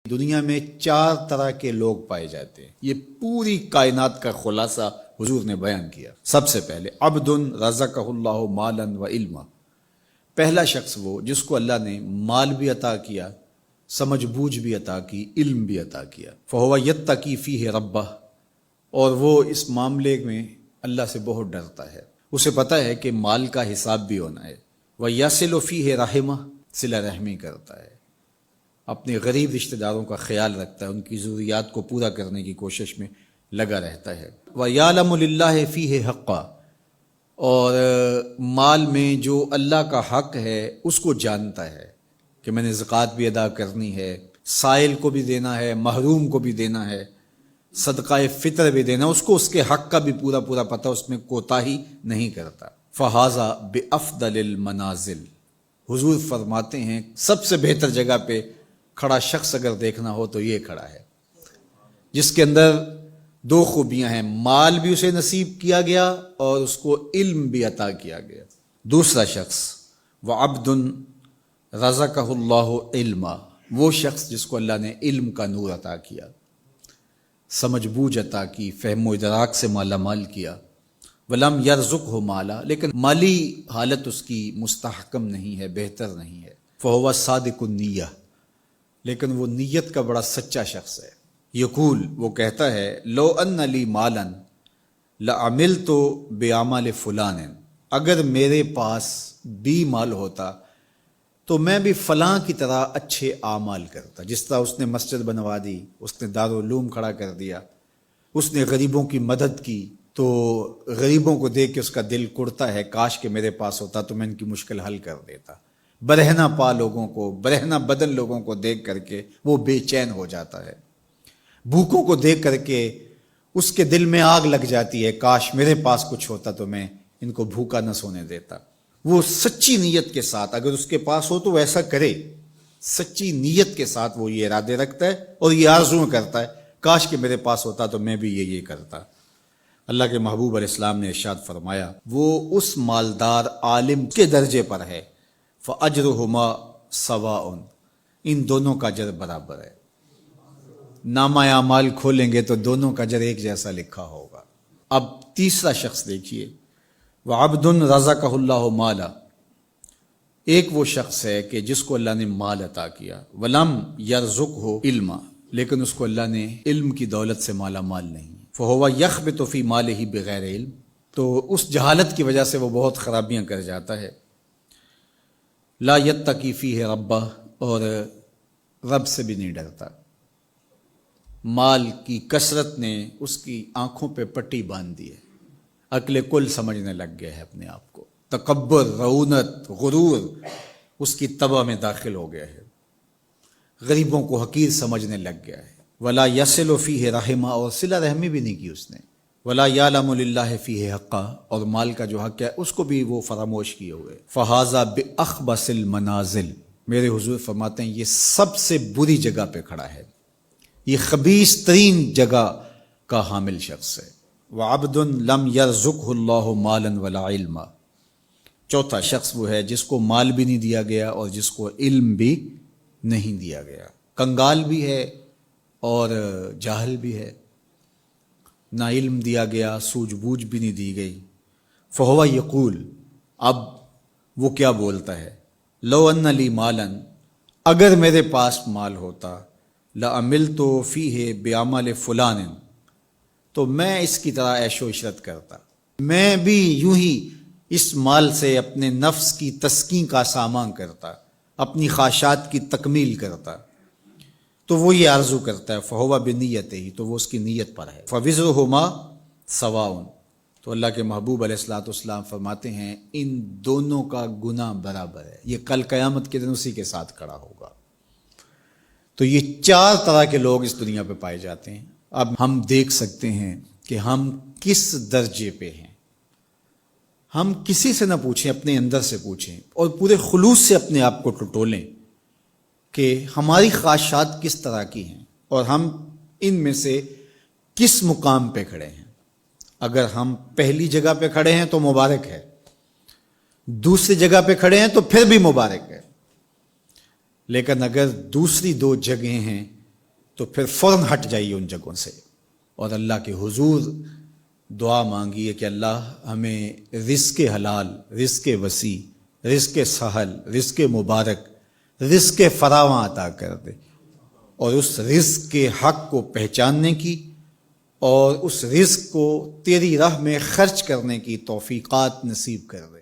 دنیا میں 4 طرح کے لوگ پائے جاتے ہیں، یہ پوری کائنات کا خلاصہ حضور نے بیان کیا۔ سب سے پہلے عبد رزقہ اللہ مالا و علما، پہلا شخص وہ جس کو اللہ نے مال بھی عطا کیا، سمجھ بوجھ بھی عطا کی، علم بھی عطا کیا۔ فہو یتقی فیہ ربہ، اور وہ اس معاملے میں اللہ سے بہت ڈرتا ہے، اسے پتہ ہے کہ مال کا حساب بھی ہونا ہے۔ وَيَصِلُ فِيهِ رَحِمَهُ، صلہ رحمی کرتا ہے، اپنے غریب رشتہ داروں کا خیال رکھتا ہے، ان کی ضروریات کو پورا کرنے کی کوشش میں لگا رہتا ہے۔ وَيَعْلَمُ لِلَّهِ فِيهِ حَقًّا، اور مال میں جو اللہ کا حق ہے اس کو جانتا ہے کہ میں نے زکوٰۃ بھی ادا کرنی ہے، سائل کو بھی دینا ہے، محروم کو بھی دینا ہے، صدقہ فطر بھی دینا، اس کو اس کے حق کا بھی پورا پورا پتہ، اس میں کوتاہی نہیں کرتا۔ فَهَذَا بِأَفْضَلِ الْمَنَازِلِ، حضور فرماتے ہیں سب سے بہتر جگہ پہ کھڑا شخص اگر دیکھنا ہو تو یہ کھڑا ہے، جس کے اندر 2 خوبیاں ہیں، مال بھی اسے نصیب کیا گیا اور اس کو علم بھی عطا کیا گیا۔ دوسرا شخص وَعَبْدٌ رَزَقَهُ اللَّهُ عِلْمًا، وہ شخص جس کو اللہ نے علم کا نور عطا کیا، سمجھ بوجھ عطا کی، فہم و ادراک سے مالا مال کیا۔ وَلَمْ يَرْزُقْهُ مَالًا، لیکن مالی حالت اس کی مستحکم نہیں ہے، بہتر نہیں ہے۔ فَهُوَ صَادِقُ النِّيَّةِ، لیکن وہ نیت کا بڑا سچا شخص ہے۔ یقول، وہ کہتا ہے لو ان لی مالا لعملت بعمل فلان، اگر میرے پاس بھی مال ہوتا تو میں بھی فلاں کی طرح اچھے اعمال کرتا۔ جس طرح اس نے مسجد بنوا دی، اس نے دارالعلوم کھڑا کر دیا، اس نے غریبوں کی مدد کی، تو غریبوں کو دیکھ کے اس کا دل کڑتا ہے، کاش کہ میرے پاس ہوتا تو میں ان کی مشکل حل کر دیتا۔ برہنہ پا لوگوں کو، برہنہ بدن لوگوں کو دیکھ کر کے وہ بے چین ہو جاتا ہے، بھوکوں کو دیکھ کر کے اس کے دل میں آگ لگ جاتی ہے، کاش میرے پاس کچھ ہوتا تو میں ان کو بھوکا نہ سونے دیتا۔ وہ سچی نیت کے ساتھ، اگر اس کے پاس ہو تو وہ ایسا کرے، سچی نیت کے ساتھ وہ یہ ارادے رکھتا ہے اور یہ آرزو کرتا ہے، کاش کہ میرے پاس ہوتا تو میں بھی یہ کرتا۔ اللہ کے محبوب علیہ السلام نے ارشاد فرمایا وہ اس مالدار عالم کے درجے پر ہے، فَأَجْرُهُمَا سَوَاءٌ، ان دونوں کا اجر برابر ہے۔ نامہ اعمال کھولیں گے تو دونوں کا اجر ایک جیسا لکھا ہوگا۔ اب تیسرا شخص دیکھیے، وَعَبْدٌ رَزَقَهُ اللَّهُ مَالًا، ایک وہ شخص ہے کہ جس کو اللہ نے مال عطا کیا، وَلَمْ يَرْزُقْهُ عِلْمًا، لیکن اس کو اللہ نے علم کی دولت سے مالا مال نہیں۔ فَهُوَ يَخْبِطُ فِي مَالِهِ بِغَيْرِ علم، تو اس جہالت کی وجہ سے وہ بہت خرابیاں کر جاتا ہے۔ لا يتقی فیہ ربہ، اور رب سے بھی نہیں ڈرتا۔ مال کی کثرت نے اس کی آنکھوں پہ پٹی باندھ دی ہے، عقل کل سمجھنے لگ گیا ہے اپنے آپ کو، تکبر، رعونت، غرور اس کی طبع میں داخل ہو گیا ہے، غریبوں کو حقیر سمجھنے لگ گیا ہے۔ ولا یصل فیہ رحمہ، اور صلہ رحمی بھی نہیں کی اس نے۔ ولا یعلم للہ فیہ حقا، اور مال کا جو حق ہے اس کو بھی وہ فراموش کیے ہوئے۔ فہذا باخبث المنازل، میرے حضور فرماتے ہیں یہ سب سے بری جگہ پہ کھڑا ہے، یہ خبیث ترین جگہ کا حامل شخص ہے۔ وعبد لم یرزقہ اللہ مالا ولا علما، چوتھا شخص وہ ہے جس کو مال بھی نہیں دیا گیا اور جس کو علم بھی نہیں دیا گیا، کنگال بھی ہے اور جاہل بھی ہے، نہ علم دیا گیا، سوجھ بوجھ بھی نہیں دی گئی۔ فہو یقول، اب وہ کیا بولتا ہے، لو ان لی مالا، اگر میرے پاس مال ہوتا، لعملت فیہ بعمل فلان، تو میں اس کی طرح عیش و عشرت کرتا، میں بھی یوں ہی اس مال سے اپنے نفس کی تسکین کا سامان کرتا، اپنی خواہشات کی تکمیل کرتا۔ تو وہ یہ آرزو کرتا ہے، فہو بنیتہ، تو وہ اس کی نیت پر ہے۔ فوزرہما سواء، تو اللہ کے محبوب علیہ الصلوۃ والسلام فرماتے ہیں ان دونوں کا گناہ برابر ہے، یہ کل قیامت کے دن اسی کے ساتھ کھڑا ہوگا۔ تو یہ 4 طرح کے لوگ اس دنیا پہ پائے جاتے ہیں۔ اب ہم دیکھ سکتے ہیں کہ ہم کس درجے پہ ہیں۔ ہم کسی سے نہ پوچھیں، اپنے اندر سے پوچھیں اور پورے خلوص سے اپنے آپ کو ٹٹولیں کہ ہماری خواہشات کس طرح کی ہیں اور ہم ان میں سے کس مقام پہ کھڑے ہیں۔ اگر ہم پہلی جگہ پہ کھڑے ہیں تو مبارک ہے، دوسری جگہ پہ کھڑے ہیں تو پھر بھی مبارک ہے، لیکن اگر دوسری 2 جگہیں ہیں تو پھر فوراً ہٹ جائیے ان جگہوں سے اور اللہ کے حضور دعا مانگیے کہ اللہ ہمیں رزق حلال، رزق وسیع، رزق سہل، رزق مبارک، رزق فراواں عطا کر دے، اور اس رزق کے حق کو پہچاننے کی اور اس رزق کو تیری راہ میں خرچ کرنے کی توفیقات نصیب کر دے۔